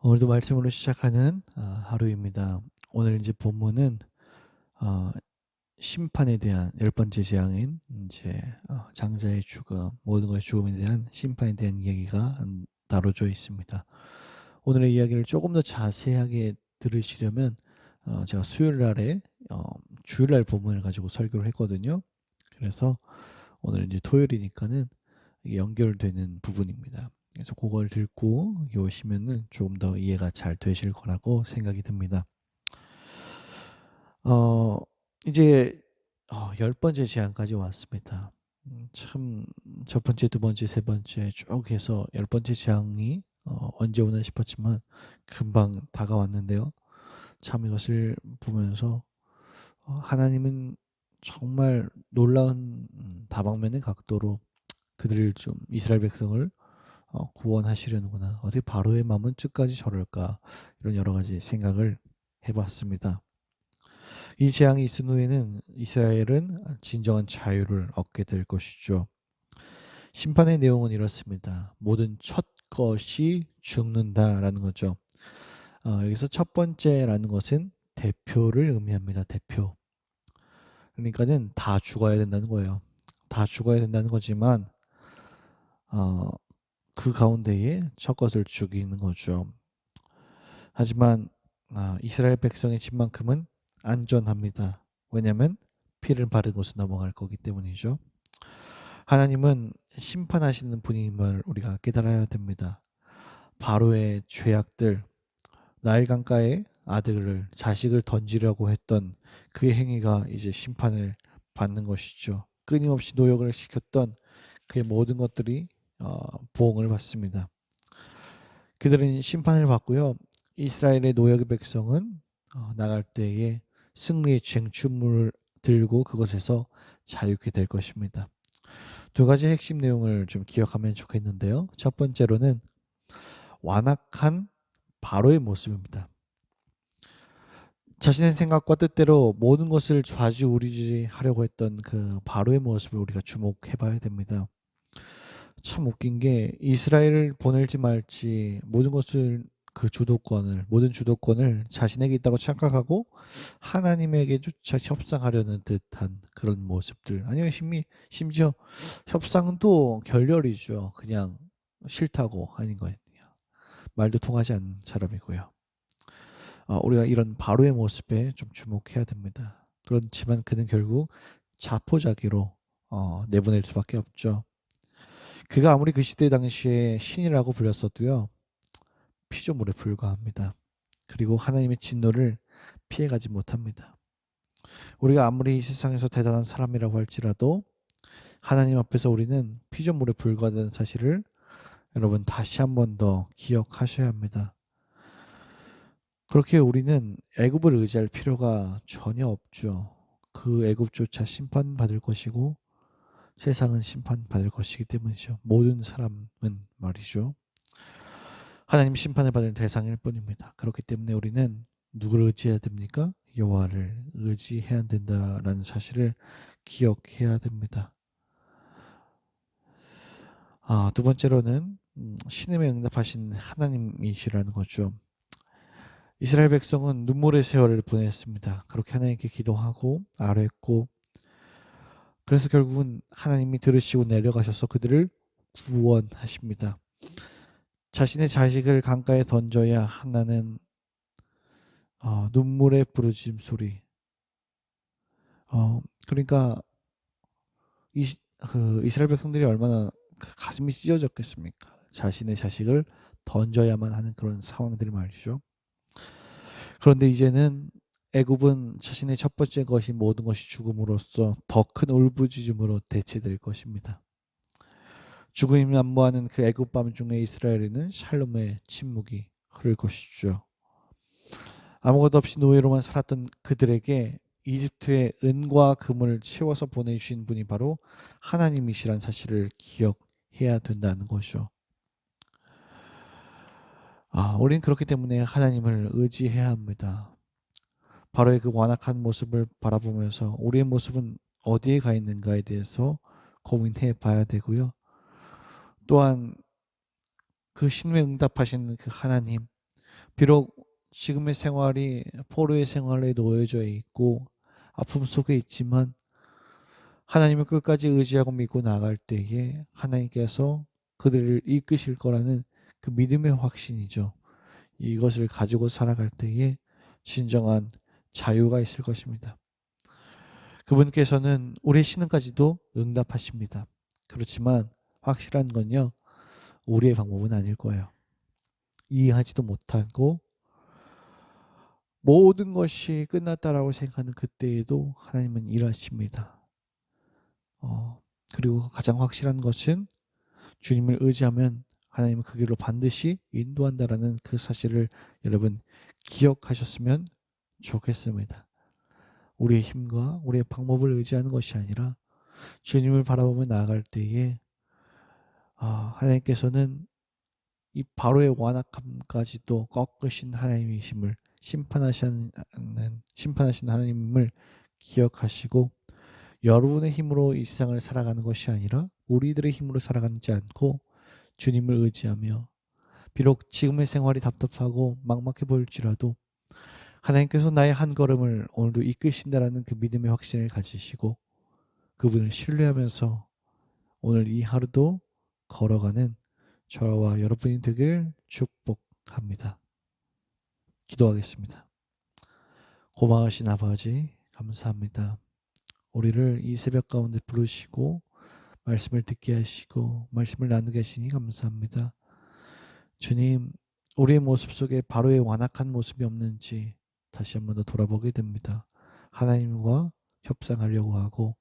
오늘도 말씀으로 시작하는 하루입니다. 오늘 이제 본문은 어, 심판에 대한 열 번째 재앙인 이제 장자의 죽음, 모든 것의 죽음에 대한 심판에 대한 이야기가 다뤄져 있습니다. 오늘의 이야기를 조금 더 자세하게 들으시려면 제가 수요일 날에 어, 주일 날 본문을 가지고 설교를 했거든요. 그래서 오늘 이제 토요일이니까는 이게 연결되는 부분입니다. 그래서 그걸 듣고 여기 오시면은 좀 더 이해가 잘 되실 거라고 생각이 듭니다. 어 이제 열 번째 제안까지 왔습니다. 참 첫 번째, 두 번째, 세 번째 쭉 해서 열 번째 재앙이 언제 오나 싶었지만 금방 다가왔는데요. 참 이것을 보면서 하나님은 정말 놀라운 다방면의 각도로 그들을 좀 이스라엘 백성을 구원하시려는구나. 어떻게 바로의 마음은 끝까지 저럴까? 이런 여러 가지 생각을 해봤습니다. 이 재앙이 있은 후에는 이스라엘은 진정한 자유를 얻게 될 것이죠. 심판의 내용은 이렇습니다. 모든 첫 것이 죽는다라는 거죠. 여기서 첫 번째라는 것은 대표를 의미합니다. 대표. 그러니까는 다 죽어야 된다는 거예요. 다 죽어야 된다는 거지만 어, 그 가운데에 첫 것을 죽이는 거죠. 하지만 이스라엘 백성의 집만큼은 안전합니다. 왜냐하면 피를 바른 곳에 넘어갈 거기 때문이죠. 하나님은 심판하시는 분임을 우리가 깨달아야 됩니다. 바로의 죄악들, 나일 강가에 아들을 자식을 던지려고 했던 그의 행위가 이제 심판을 받는 것이죠. 끊임없이 노역을 시켰던 그의 모든 것들이 보응을 받습니다. 그들은 심판을 받고요. 이스라엘의 노역의 백성은 나갈 때에 승리의 쟁춤을 들고 그것에서 자유케 될 것입니다. 두 가지 핵심 내용을 좀 기억하면 좋겠는데요. 첫 번째로는 완악한 바로의 모습입니다. 자신의 생각과 뜻대로 모든 것을 좌지우지하려고 했던 그 바로의 모습을 우리가 주목해 봐야 됩니다. 참 웃긴 게 이스라엘을 보낼지 말지 모든 주도권을 자신에게 있다고 착각하고 하나님에게조차 협상하려는 듯한 그런 모습들. 아니면 심지어 협상은 또 결렬이죠. 그냥 싫다고 하는 거예요. 말도 통하지 않는 사람이고요. 우리가 이런 바로의 모습에 좀 주목해야 됩니다. 그렇지만 그는 결국 자포자기로 내보낼 수밖에 없죠. 그가 아무리 그 시대 당시에 신이라고 불렸어도요. 피조물에 불과합니다. 그리고 하나님의 진노를 피해가지 못합니다. 우리가 아무리 이 세상에서 대단한 사람이라고 할지라도 하나님 앞에서 우리는 피조물에 불과하다는 사실을 여러분 다시 한 번 더 기억하셔야 합니다. 그렇게 우리는 애굽을 의지할 필요가 전혀 없죠. 그 애굽조차 심판받을 것이고 세상은 심판받을 것이기 때문이죠. 모든 사람은 말이죠. 하나님 심판을 받을 대상일 뿐입니다. 그렇기 때문에 우리는 누구를 의지해야 됩니까? 여호와를 의지해야 된다라는 사실을 기억해야 됩니다. 두 번째로는 신음에 응답하신 하나님이시라는 거죠. 이스라엘 백성은 눈물의 세월을 보냈습니다. 그렇게 하나님께 기도하고 아뢰고 그래서 결국은 하나님이 들으시고 내려가셔서 그들을 구원하십니다. 자신의 자식을 강가에 던져야 하나는 눈물의 부르짖음 소리. 그러니까 이스라엘 백성들이 얼마나 가슴이 찢어졌겠습니까? 자신의 자식을 던져야만 하는 그런 상황들이 말이죠. 그런데 이제는 애굽은 자신의 첫 번째 것인 모든 것이 죽음으로써 더 큰 울부짖음으로 대체될 것입니다. 죽음이 난무하는 그 애굽 밤 중에 이스라엘에는 샬롬의 침묵이 흐를 것이죠. 아무것도 없이 노예로만 살았던 그들에게 이집트의 은과 금을 채워서 보내주신 분이 바로 하나님이시란 사실을 기억해야 된다는 것이죠. 우린 그렇기 때문에 하나님을 의지해야 합니다. 바로의 그 완악한 모습을 바라보면서 우리의 모습은 어디에 가 있는가에 대해서 고민해 봐야 되고요. 또한 그 신뢰 응답하신 그 하나님, 비록 지금의 생활이 포로의 생활에 놓여져 있고 아픔 속에 있지만 하나님을 끝까지 의지하고 믿고 나갈 때에 하나님께서 그들을 이끄실 거라는 그 믿음의 확신이죠. 이것을 가지고 살아갈 때에 진정한 자유가 있을 것입니다. 그분께서는 우리의 신앙까지도 응답하십니다. 그렇지만 확실한 건요, 우리의 방법은 아닐 거예요. 이해하지도 못하고 모든 것이 끝났다라고 생각하는 그때에도 하나님은 일하십니다. 어, 그리고 가장 확실한 것은 주님을 의지하면 하나님은 그 길로 반드시 인도한다라는 그 사실을 여러분 기억하셨으면 좋겠습니다. 우리의 힘과 우리의 방법을 의지하는 것이 아니라 주님을 바라보며 나아갈 때에 하나님께서는 이 바로의 완악함까지도 꺾으신 하나님이심을 심판하신 하나님을 기억하시고 여러분의 힘으로 이 세상을 살아가는 것이 아니라 우리들의 힘으로 살아가지 않고 주님을 의지하며 비록 지금의 생활이 답답하고 막막해 보일지라도 하나님께서 나의 한 걸음을 오늘도 이끄신다라는 그 믿음의 확신을 가지시고 그분을 신뢰하면서 오늘 이 하루도 걸어가는 저와 여러분이 되길 축복합니다. 기도하겠습니다. 고마우신 아버지 감사합니다. 우리를 이 새벽 가운데 부르시고 말씀을 듣게 하시고 말씀을 나누게 하시니 감사합니다. 주님, 우리의 모습 속에 바로의 완악한 모습이 없는지 다시 한번 더 돌아보게 됩니다. 하나님과 협상하려고 하고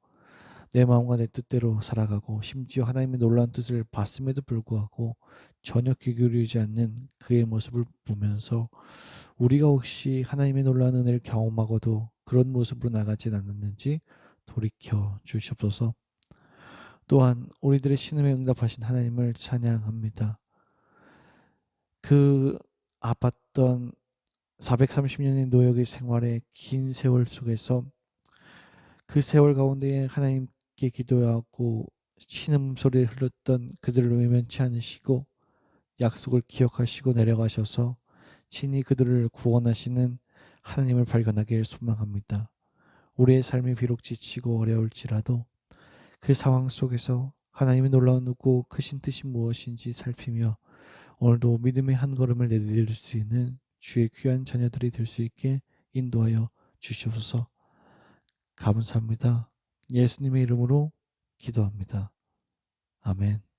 내 마음과 내 뜻대로 살아가고 심지어 하나님의 놀라운 뜻을 봤음에도 불구하고 전혀 귀 기울이지 않는 그의 모습을 보면서 우리가 혹시 하나님의 놀라운 은혜를 경험하고도 그런 모습으로 나가진 않았는지 돌이켜 주시옵소서. 또한 우리들의 신음에 응답하신 하나님을 찬양합니다. 그 아팠던 430년의 노역의 생활의 긴 세월 속에서 그 세월 가운데 하나님께 기도하고 신음소리를 흘렸던 그들을 외면치 않으시고 약속을 기억하시고 내려가셔서 친히 그들을 구원하시는 하나님을 발견하기를 소망합니다. 우리의 삶이 비록 지치고 어려울지라도 그 상황 속에서 하나님의 놀라운 높고 크신 뜻이 무엇인지 살피며 오늘도 믿음의 한 걸음을 내디딜 수 있는 주의 귀한 자녀들이 될 수 있게 인도하여 주시옵소서. 감사합니다. 예수님의 이름으로 기도합니다. 아멘.